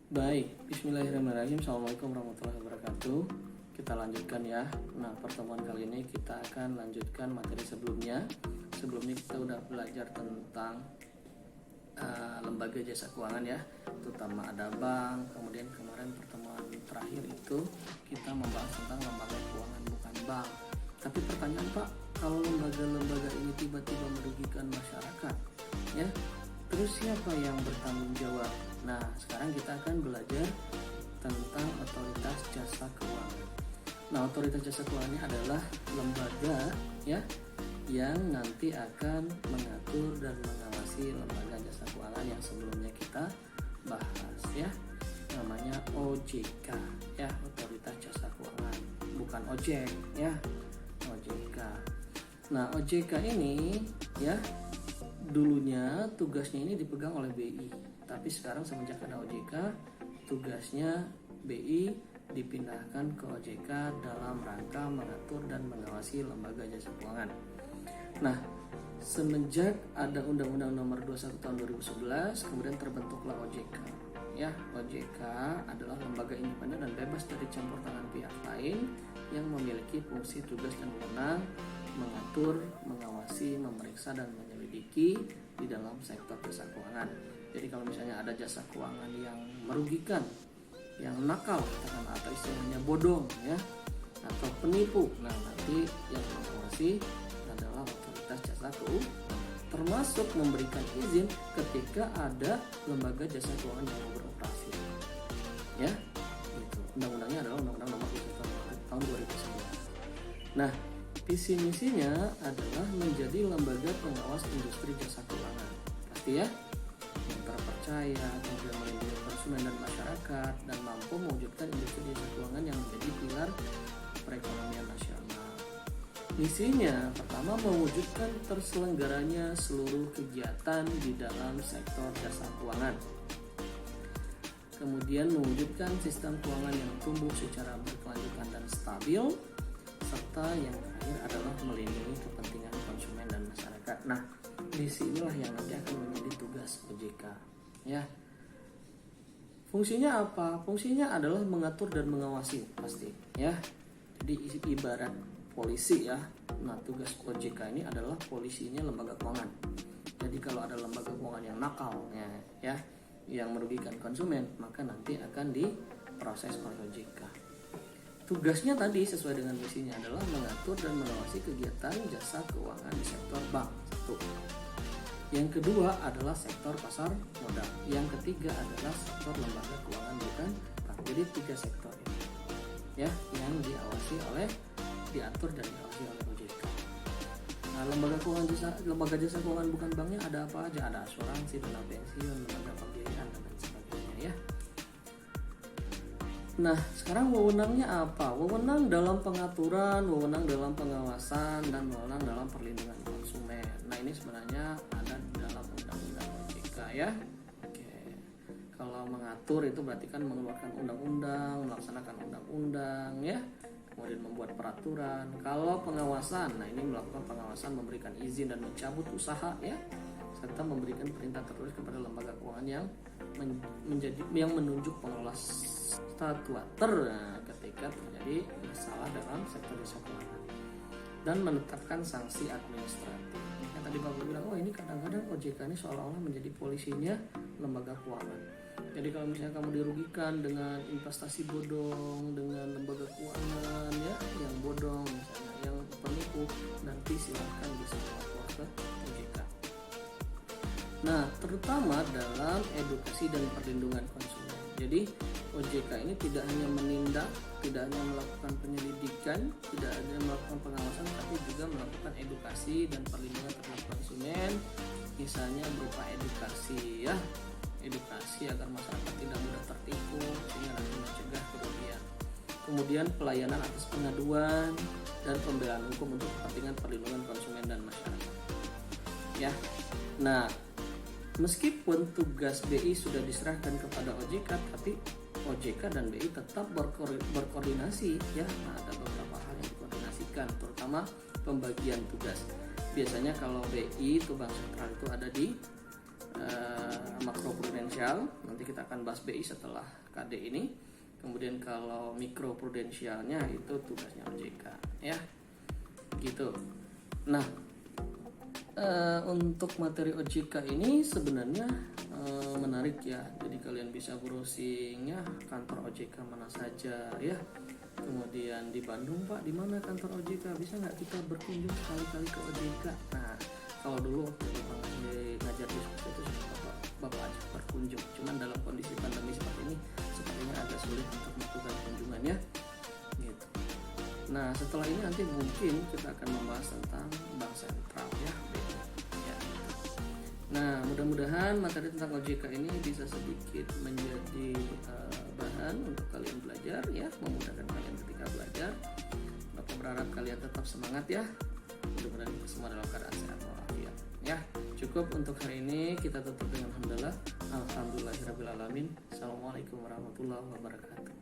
Baik, bismillahirrahmanirrahim. Assalamualaikum warahmatullahi wabarakatuh. Kita lanjutkan ya. Nah, pertemuan kali ini kita akan lanjutkan materi sebelumnya. Sebelumnya kita udah belajar tentang lembaga jasa keuangan ya, terutama ada bank. Kemudian kemarin pertemuan terakhir itu kita membahas tentang lembaga keuangan bukan bank. Tapi pertanyaan Pak, kalau lembaga-lembaga ini tiba-tiba merugikan masyarakat, ya, terus siapa yang bertanggung jawab? Nah, sekarang kita akan belajar tentang otoritas jasa keuangan. Nah, otoritas jasa keuangan ini adalah lembaga ya yang nanti akan mengatur dan mengawasi lembaga jasa keuangan yang sebelumnya kita bahas ya. Namanya OJK ya, otoritas jasa keuangan, bukan ojek ya. OJK. Nah, OJK ini ya dulunya tugasnya ini dipegang oleh BI, tapi sekarang semenjak ada OJK, tugasnya BI dipindahkan ke OJK dalam rangka mengatur dan mengawasi lembaga jasa keuangan. Nah, semenjak ada Undang-Undang Nomor 21 Tahun 2011, kemudian terbentuklah OJK. Ya, OJK adalah lembaga independen dan bebas dari campur tangan pihak lain yang memiliki fungsi, tugas, dan wewenang mengatur, mengawasi, memeriksa, dan menyelidiki di dalam sektor jasa keuangan. Jadi kalau misalnya ada jasa keuangan yang merugikan, yang nakal, katakan atau istilahnya bodong ya, atau penipu, nah nanti yang mengawasi adalah otoritas jasa keuangan, termasuk memberikan izin ketika ada lembaga jasa keuangan yang mau beroperasi. Ya, itu undang-undangnya adalah Undang-Undang Nomor 21 Tahun 2011. Nah, visi misinya adalah menjadi lembaga pengawas industri jasa keuangan. Pasti ya, yang terpercaya, kemudian melindungi konsumen dan masyarakat, dan mampu mewujudkan industri jasa keuangan yang menjadi pilar perekonomian nasional. Misinya pertama, mewujudkan terselenggaranya seluruh kegiatan di dalam sektor jasa keuangan. Kemudian mewujudkan sistem keuangan yang tumbuh secara berkelanjutan dan stabil, serta yang terakhir adalah melindungi kepentingan konsumen dan masyarakat. Nah, misi inilah yang nanti akan menjadi tugas OJK ya. Fungsinya apa? Fungsinya adalah mengatur dan mengawasi pasti ya. Jadi ibarat polisi ya. Nah, tugas OJK ini adalah polisinya lembaga keuangan. Jadi kalau ada lembaga keuangan yang nakal ya, yang merugikan konsumen, maka nanti akan diproses oleh OJK. Tugasnya tadi sesuai dengan misinya adalah mengatur dan mengawasi kegiatan jasa keuangan di sektor bank. Satu. Yang kedua adalah sektor pasar modal. Yang ketiga adalah sektor lembaga keuangan bukan bank. Jadi 3 sektor ini ya yang diatur dan diawasi oleh OJK. Nah, lembaga jasa keuangan bukan banknya ada apa aja? Ada asuransi, dana pensiun, lembaga pembiayaan dan lain sebagainya ya. Nah, sekarang wewenangnya apa? Wewenang dalam pengaturan, wewenang dalam pengawasan, dan wewenang dalam perlindungan konsumen. Nah, ini sebenarnya ada di dalam undang-undang OJK ya. Oke. Kalau mengatur itu berarti kan mengeluarkan undang-undang, melaksanakan undang-undang ya. Kemudian membuat peraturan. Kalau pengawasan, nah ini melakukan pengawasan, memberikan izin dan mencabut usaha ya, serta memberikan perintah tertulis kepada lembaga keuangan yang menunjuk pengelola statuter ketika terjadi masalah dalam sektor jasa keuangan, dan menetapkan sanksi administratif. Yang tadi Bapak bilang, oh ini kadang-kadang OJK ini seolah-olah menjadi polisinya lembaga keuangan. Jadi kalau misalnya kamu dirugikan dengan investasi bodong, dengan lembaga keuangan ya yang bodong, misalnya yang penipu, nanti silakan bisa melapor ke OJK. Nah, terutama dalam edukasi dan perlindungan konsumen. Jadi OJK ini tidak hanya menindak, tidak hanya melakukan penyelidikan, tidak hanya melakukan pengawasan, tapi juga melakukan edukasi dan perlindungan terhadap konsumen. Misalnya berupa edukasi ya, edukasi agar masyarakat tidak mudah tertipu sehingga nanti mencegah kerugian. Kemudian pelayanan atas pengaduan dan pembelaan hukum untuk kepentingan perlindungan konsumen dan masyarakat. Ya. Nah, meskipun tugas BI sudah diserahkan kepada OJK, tapi OJK dan BI tetap berkoordinasi ya. Nah, ada beberapa hal yang dikoordinasikan, terutama pembagian tugas. Biasanya kalau BI itu bank sentral itu ada di makroprudensial, nanti kita akan bahas BI setelah KD ini. Kemudian kalau mikroprudensialnya itu tugasnya OJK ya, gitu. Nah, untuk materi OJK ini sebenarnya menarik ya. Jadi kalian bisa browsing ya kantor OJK mana saja ya. Kemudian di Bandung Pak, di mana kantor OJK? Bisa nggak kita berkunjung sekali-kali ke OJK? Nah, kalau dulu waktu ngajar di sekolah itu bapak ajak berkunjung. Cuman dalam kondisi pandemi seperti ini, sepertinya agak sulit untuk melakukan kunjungannya. Gitu. Nah, setelah ini nanti mungkin kita akan membahas tentang bank sentral ya. Nah, mudah-mudahan materi tentang OJK ini bisa sedikit menjadi bahan untuk kalian belajar ya, memudahkan kalian ketika belajar. Bapak berharap kalian tetap semangat ya. Mudah-mudahan kita semua dalam keadaan sehat walafiat. Ya, cukup untuk hari ini. Kita tutup dengan alhamdulillahirabbil alamin. Assalamualaikum warahmatullahi wabarakatuh.